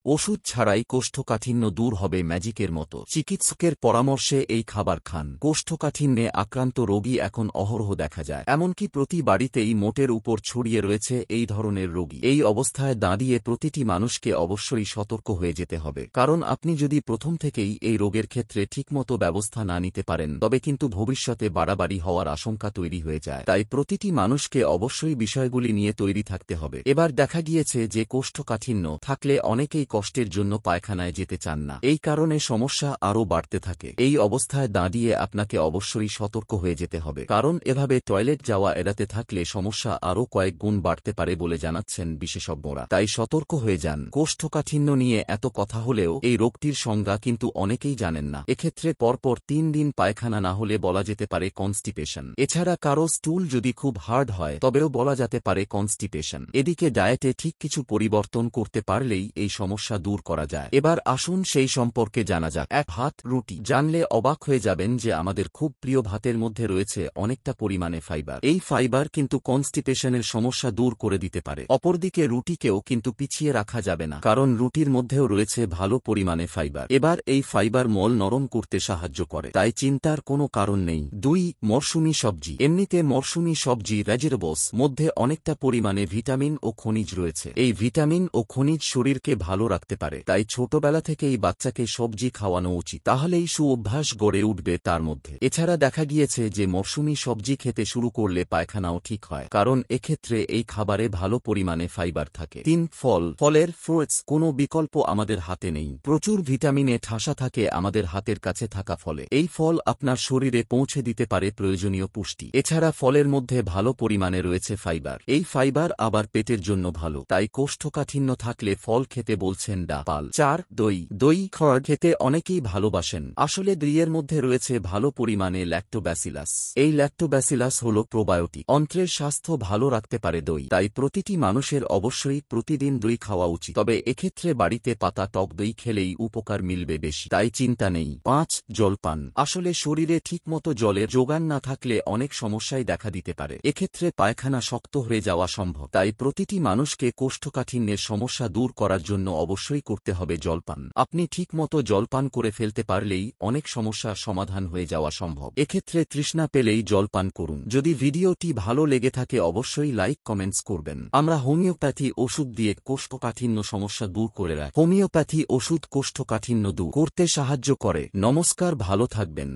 ওষুধ ছাড়াই কোষ্ঠকাঠিন্য দূর হবে ম্যাজিকের মতো। চিকিৎসকের পরামর্শে এই খাবার খান। কোষ্ঠকাঠিন্যে আক্রান্ত রোগী এখন অহরহ দেখা যায়। এমনকি প্রতি বাড়িতেই মোটের উপর ছড়িয়ে রয়েছে এই ধরনের রোগী। এই অবস্থায় দাঁড়িয়ে প্রতিটি মানুষকে অবশ্যই সতর্ক হয়ে যেতে হবে, কারণ আপনি যদি প্রথম থেকেই এই রোগের ক্ষেত্রে ঠিকমতো ব্যবস্থা না নিতে পারেন তবে কিন্তু ভবিষ্যতে বাড়াবাড়ি হওয়ার আশঙ্কা তৈরি হয়ে যায়। তাই প্রতিটি মানুষকে অবশ্যই বিষয়গুলি নিয়ে তৈরি থাকতে হবে। এবার দেখা গিয়েছে যে কোষ্ঠকাঠিন্য থাকলে অনেকেই কষ্টের জন্য পায়খানায় যেতে চান না। এই কারণে সমস্যা আরও বাড়তে থাকে। এই অবস্থায় দাঁড়িয়ে আপনাকে অবশ্যই সতর্ক হয়ে যেতে হবে, কারণ এভাবে টয়লেট যাওয়া এড়াতে থাকলে সমস্যা আরও কয়েক গুণ বাড়তে পারে বলে জানাচ্ছেন বিশেষজ্ঞরা। তাই সতর্ক হয়ে যান। কোষ্ঠকাঠিন্য নিয়ে এত কথা হলেও এই রোগটির সংজ্ঞা কিন্তু অনেকেই জানেন না। এক্ষেত্রে পরপর 3 দিন পায়খানা না হলে বলা যেতে পারে কনস্টিপেশন। এছাড়া কারো স্টুল যদি খুব হার্ড হয় তবেও বলা যেতে পারে কনস্টিপেশন। এদিকে ডায়েটে ঠিক কিছু পরিবর্তন করতে পারলেই এই সমস্যা দূর করা যায়। এবার আসুন সেই সম্পর্কে জানা যাক। 1. ভাত রুটি। জানলে অবাক হয়ে যাবেন যে আমাদের খুব প্রিয় ভাতের মধ্যে রয়েছে অনেকটা পরিমাণে ফাইবার। এই ফাইবার কিন্তু কনস্টিপেশনের সমস্যা দূর করে দিতে পারে। অপরদিকে রুটিকেও কিন্তু পিছিয়ে রাখা যাবে না, কারণ রুটির মধ্যেও রয়েছে ভালো পরিমাণে ফাইবার। এবার এই ফাইবার মল নরম করতে সাহায্য করে, তাই চিন্তার কোনো কারণ নেই। 2. মরশুমি সবজি। এমনিতে মরশুমি সবজি ভেজিটেবলস মধ্যে অনেকটা পরিমাণে ভিটামিন ও খনিজ রয়েছে। এই ভিটামিন ও খনিজ শরীরকে ভালো রাখতে পারে, তাই ছোটবেলা থেকেই বাচ্চাকে সবজি খাওয়ানো উচিত। তাহলেই সুঅভ্যাস গড়ে উঠবে তার মধ্যে। এছাড়া দেখা গিয়েছে যে মরশুমি সবজি খেতে শুরু করলে পায়খানাও ঠিক হয়, কারণ এক্ষেত্রে এই খাবারে ভালো পরিমাণে ফাইবার থাকে। 3. ফল। ফলের ফ্রুটস কোনো বিকল্প আমাদের হাতে নেই। প্রচুর ভিটামিনে ঠাসা থাকে আমাদের হাতের কাছে থাকা ফলে। এই ফল আপনার শরীরে পৌঁছে দিতে পারে প্রয়োজনীয় পুষ্টি। এছাড়া ফলের মধ্যে ভালো পরিমাণে রয়েছে ফাইবার। এই ফাইবার আবার পেটের জন্য ভালো, তাই কোষ্ঠকাঠিন্য থাকলে ফল খেতে বলছেন ডাক্তার। 4. দই। দই খাওয়া খেতে অনেকেই ভালোবাসেন। আসলে দইয়ের মধ্যে রয়েছে ভালো পরিমাণে ল্যাক্টোব্যাসিলাস। এই ল্যাক্টোব্যাসিলাস হল প্রোবায়োটিক। অন্ত্রের স্বাস্থ্য ভালো রাখতে পারে দই। তাই প্রতিটি মানুষের অবশ্যই প্রতিদিন দই খাওয়া উচিত। তবে এক্ষেত্রে বাড়িতে পাতা টক দই খেলেই উপকার মিলবে বেশি, তাই চিন্তা নেই। 5. জলপান। আসলে শরীরে ঠিকমতো জলের যোগান না থাকলে অনেক সমস্যাই দেখা দিতে পারে। এক্ষেত্রে পায়খানা শক্ত হয়ে যাওয়া সম্ভব। তাই প্রতিটি মানুষকে কোষ্ঠকাঠিন্যের সমস্যা দূর করার জন্য অবশ্যই করতে হবে জলপান। আপনি ঠিকমতো জলপান করে ফেলতে পারলেই অনেক সমস্যার সমাধান হয়ে যাওয়া সম্ভব। এক্ষেত্রে তৃষ্ণা পেলেই জলপান করুন। যদি ভিডিওটি ভালো লেগে থাকে অবশ্যই লাইক কমেন্টস করবেন। আমরা হোমিওপ্যাথি ওষুধ দিয়ে কোষ্ঠকাঠিন্য সমস্যা দূর করে রাখি। হোমিওপ্যাথি ওষুধ কোষ্ঠকাঠিন্য দূর করতে সাহায্য করে। নমস্কার, ভালো থাকবেন।